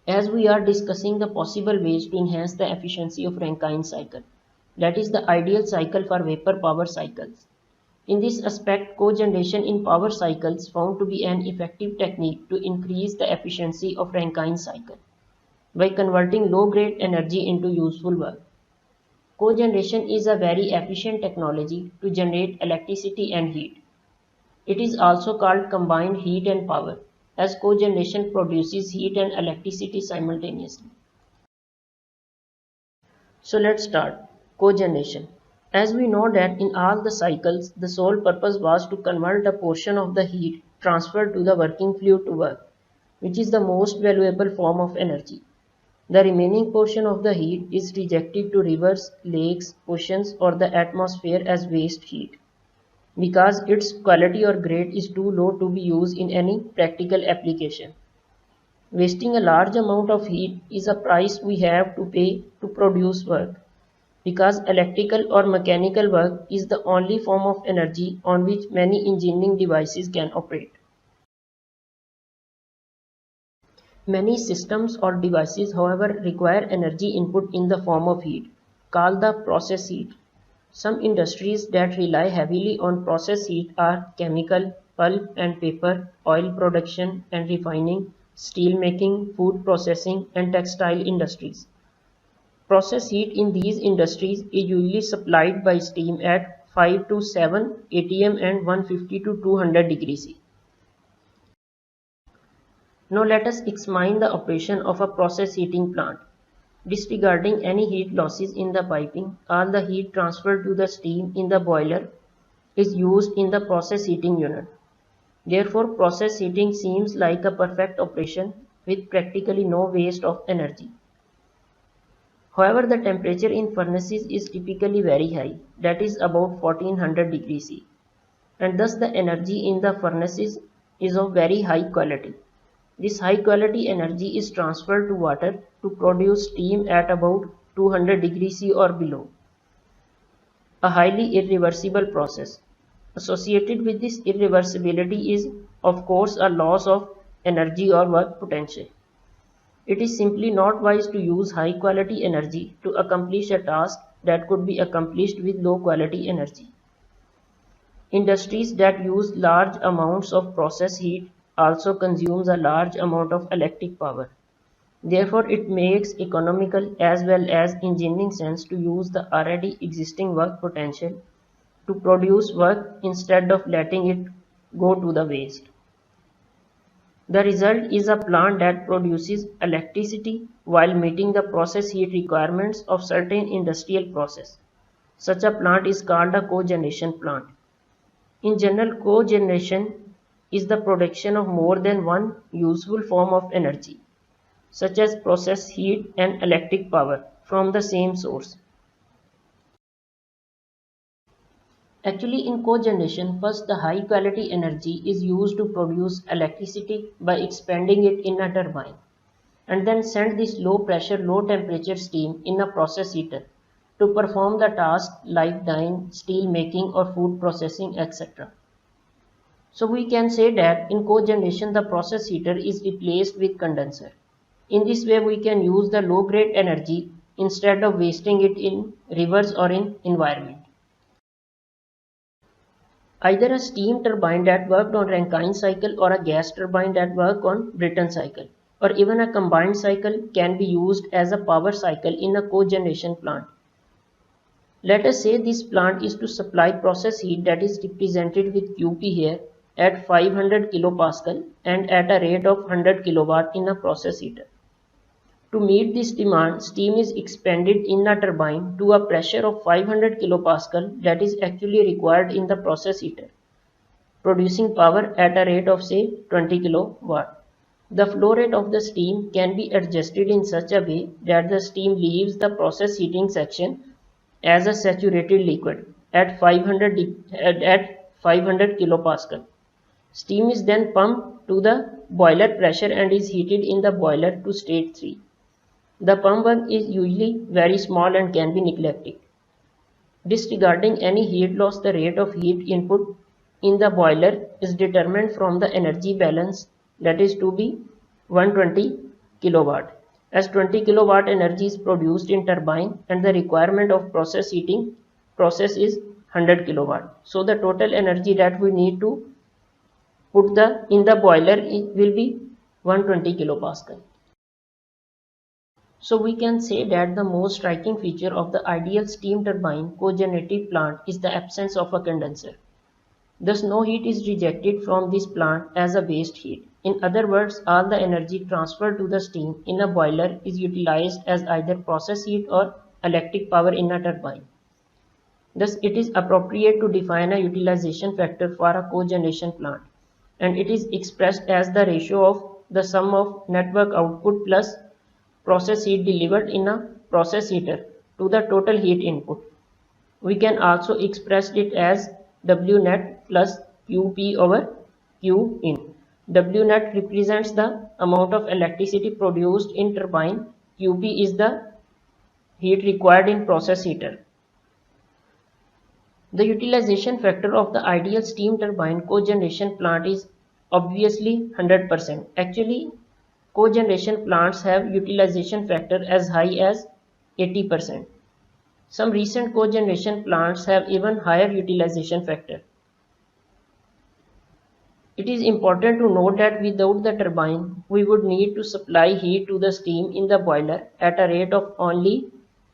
as we are discussing the possible ways to enhance the efficiency of Rankine cycle, that is the ideal cycle for vapor power cycles. In this aspect, cogeneration in power cycles found to be an effective technique to increase the efficiency of Rankine cycle by converting low-grade energy into useful work. Cogeneration is a very efficient technology to generate electricity and heat. It is also called combined heat and power, as cogeneration produces heat and electricity simultaneously. So let's start. Cogeneration. As we know that in all the cycles, the sole purpose was to convert a portion of the heat transferred to the working fluid to work, which is the most valuable form of energy. The remaining portion of the heat is rejected to rivers, lakes, oceans, or the atmosphere as waste heat, because its quality or grade is too low to be used in any practical application. Wasting a large amount of heat is a price we have to pay to produce work, because electrical or mechanical work is the only form of energy on which many engineering devices can operate. Many systems or devices, however, require energy input in the form of heat, called the process heat. Some industries that rely heavily on process heat are chemical, pulp and paper, oil production and refining, steel making, food processing, and textile industries. Process heat in these industries is usually supplied by steam at 5 to 7 atm and 150 to 200 degrees C. Now let us examine the operation of a process heating plant. Disregarding any heat losses in the piping, all the heat transferred to the steam in the boiler is used in the process heating unit. Therefore, process heating seems like a perfect operation with practically no waste of energy. However, the temperature in furnaces is typically very high, that is about 1400 degrees C, and thus the energy in the furnaces is of very high quality. This high quality energy is transferred to water to produce steam at about 200 degrees C or below, a highly irreversible process. Associated with this irreversibility is, of course, a loss of energy or work potential. It is simply not wise to use high quality energy to accomplish a task that could be accomplished with low quality energy. Industries that use large amounts of process heat also consumes a large amount of electric power. Therefore, it makes economical as well as engineering sense to use the already existing work potential to produce work instead of letting it go to the waste. The result is a plant that produces electricity while meeting the process heat requirements of certain industrial process. Such a plant is called a cogeneration plant. In general, cogeneration is the production of more than one useful form of energy, such as process heat and electric power, from the same source. Actually, in cogeneration, first the high quality energy is used to produce electricity by expanding it in a turbine, and then send this low pressure, low temperature steam in a process heater to perform the task like dyeing, steel making or food processing, etc. So we can say that in cogeneration the process heater is replaced with condenser. In this way we can use the low grade energy instead of wasting it in rivers or in environment. Either a steam turbine that worked on Rankine cycle or a gas turbine that worked on Brayton cycle, or even a combined cycle can be used as a power cycle in a cogeneration plant. Let us say this plant is to supply process heat that is represented with QP here at 500 kilopascal and at a rate of 100 kilowatt in a process heater. To meet this demand, steam is expanded in a turbine to a pressure of 500 kilopascal that is actually required in the process heater, producing power at a rate of say 20 kilowatt. The flow rate of the steam can be adjusted in such a way that the steam leaves the process heating section as a saturated liquid at 500 kilopascal. Steam is then pumped to the boiler pressure and is heated in the boiler to state 3. The pump work is usually very small and can be neglected. Disregarding any heat loss, the rate of heat input in the boiler is determined from the energy balance, that is to be 120 kilowatt. as 20 kilowatt energy is produced in turbine and the requirement of process heating process is 100 kilowatt. So the total energy that we need to put in the boiler will be 120 kilopascal. So we can say that the most striking feature of the ideal steam turbine cogenerative plant is the absence of a condenser. Thus no heat is rejected from this plant as a waste heat. In other words, all the energy transferred to the steam in a boiler is utilized as either process heat or electric power in a turbine. Thus it is appropriate to define a utilization factor for a cogeneration plant, and it is expressed as the ratio of the sum of network output plus process heat delivered in a process heater to the total heat input. We can also express it as W net plus QP over Q in. W net represents the amount of electricity produced in turbine. QP is the heat required in process heater. The utilization factor of the ideal steam turbine cogeneration plant is obviously 100%. Actually, cogeneration plants have utilization factor as high as 80%. Some recent cogeneration plants have even higher utilization factor. It is important to note that without the turbine, we would need to supply heat to the steam in the boiler at a rate of only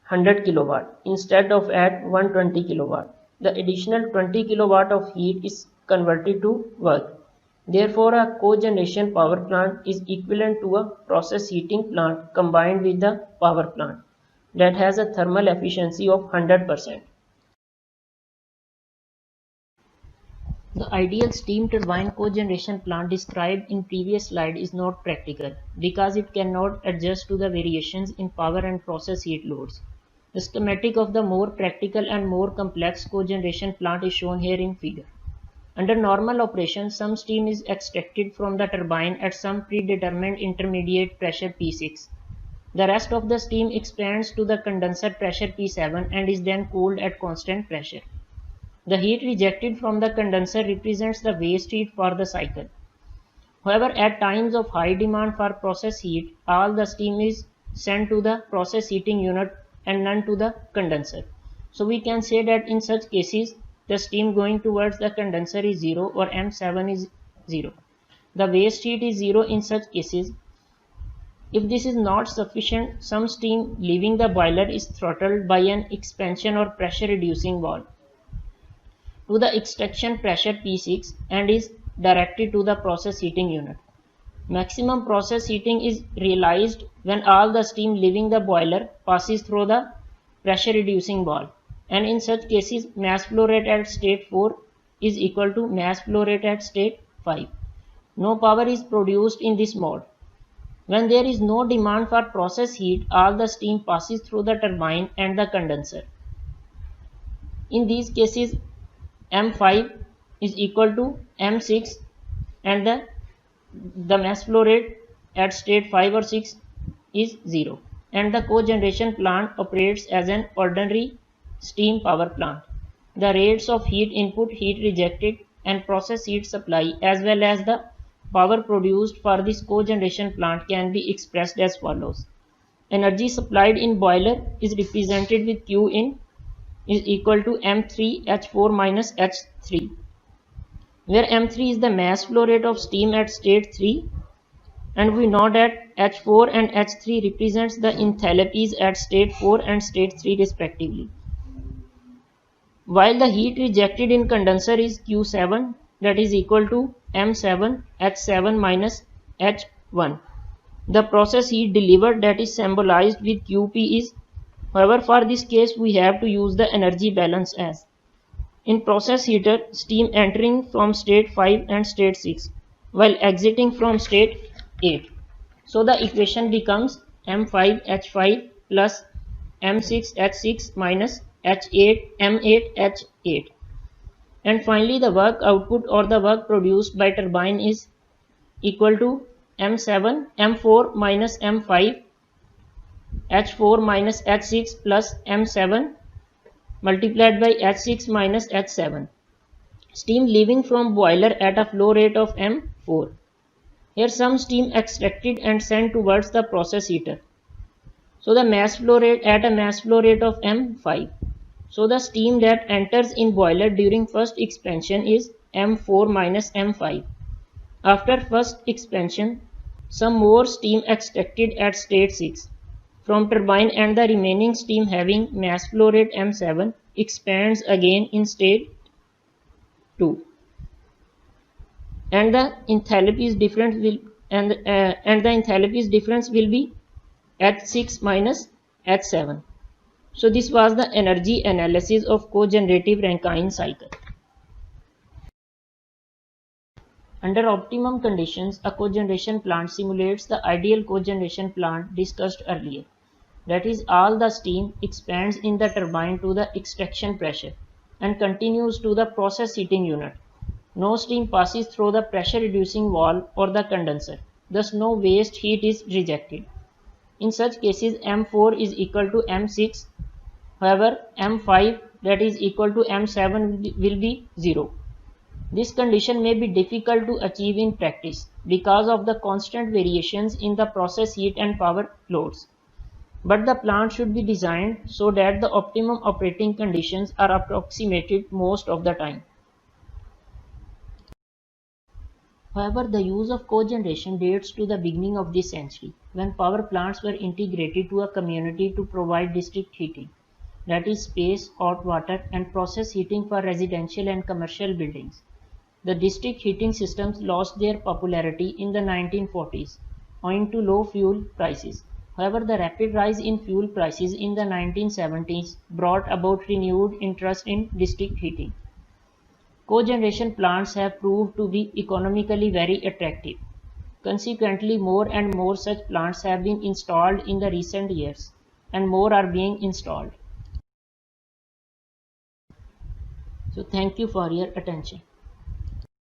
100 kilowatt instead of at 120 kilowatt. The additional 20 kilowatt of heat is converted to work. Therefore, a cogeneration power plant is equivalent to a process heating plant combined with the power plant that has a thermal efficiency of 100%. The ideal steam turbine cogeneration plant described in previous slide is not practical because it cannot adjust to the variations in power and process heat loads. The schematic of the more practical and more complex cogeneration plant is shown here in figure. Under normal operation, some steam is extracted from the turbine at some predetermined intermediate pressure P6. The rest of the steam expands to the condenser pressure P7 and is then cooled at constant pressure. The heat rejected from the condenser represents the waste heat for the cycle. However, at times of high demand for process heat, all the steam is sent to the process heating unit and none to the condenser. So we can say that in such cases, the steam going towards the condenser is 0 or M7 is 0. The waste heat is 0 in such cases. If this is not sufficient, some steam leaving the boiler is throttled by an expansion or pressure reducing valve to the extraction pressure P6 and is directed to the process heating unit. Maximum process heating is realized when all the steam leaving the boiler passes through the pressure reducing valve, and in such cases mass flow rate at state 4 is equal to mass flow rate at state 5. No power is produced in this mode. When there is no demand for process heat, all the steam passes through the turbine and the condenser. In these cases, M5 is equal to M6 and the mass flow rate at state 5 or 6 is 0, and the cogeneration plant operates as an ordinary steam power plant. The rates of heat input, heat rejected and process heat supply as well as the power produced for this cogeneration plant can be expressed as follows. Energy supplied in boiler is represented with Q in is equal to M3 H4 minus H3, where M3 is the mass flow rate of steam at state 3, and we know that H4 and H3 represents the enthalpies at state 4 and state 3 respectively. While the heat rejected in condenser is Q7, that is equal to M7 H7 minus H1. The process heat delivered, that is symbolized with QP, is, however, for this case we have to use the energy balance as in process heater, steam entering from state 5 and state 6 while exiting from state 8. So the equation becomes M5H5 plus M6H6 minus M8H8. And finally the work output or the work produced by turbine is equal to M4 minus M5 H4 minus H6 plus M7 multiplied by H6 minus H7. Steam leaving from boiler at a flow rate of M4. Here some steam extracted and sent towards the process heater. So the mass flow rate at a mass flow rate of M5. So the steam that enters in boiler during first expansion is M4 minus M5. After first expansion, some more steam extracted at state 6 from turbine and the remaining steam having mass flow rate M7 expands again in state 2. And the enthalpy difference will be H6 minus H7. So this was the energy analysis of cogenerative Rankine cycle. Under optimum conditions, a cogeneration plant simulates the ideal cogeneration plant discussed earlier. That is, all the steam expands in the turbine to the extraction pressure and continues to the process heating unit. No steam passes through the pressure reducing valve or the condenser. Thus, no waste heat is rejected. In such cases, M4 is equal to M6. However, M5 that is equal to M7 will be 0. This condition may be difficult to achieve in practice because of the constant variations in the process heat and power loads. But the plant should be designed so that the optimum operating conditions are approximated most of the time. However, the use of cogeneration dates to the beginning of this century, when power plants were integrated to a community to provide district heating, that is space, hot water, and process heating for residential and commercial buildings. The district heating systems lost their popularity in the 1940s owing to low fuel prices. However, the rapid rise in fuel prices in the 1970s brought about renewed interest in district heating. Cogeneration plants have proved to be economically very attractive. Consequently, more and more such plants have been installed in the recent years, and more are being installed. So, thank you for your attention.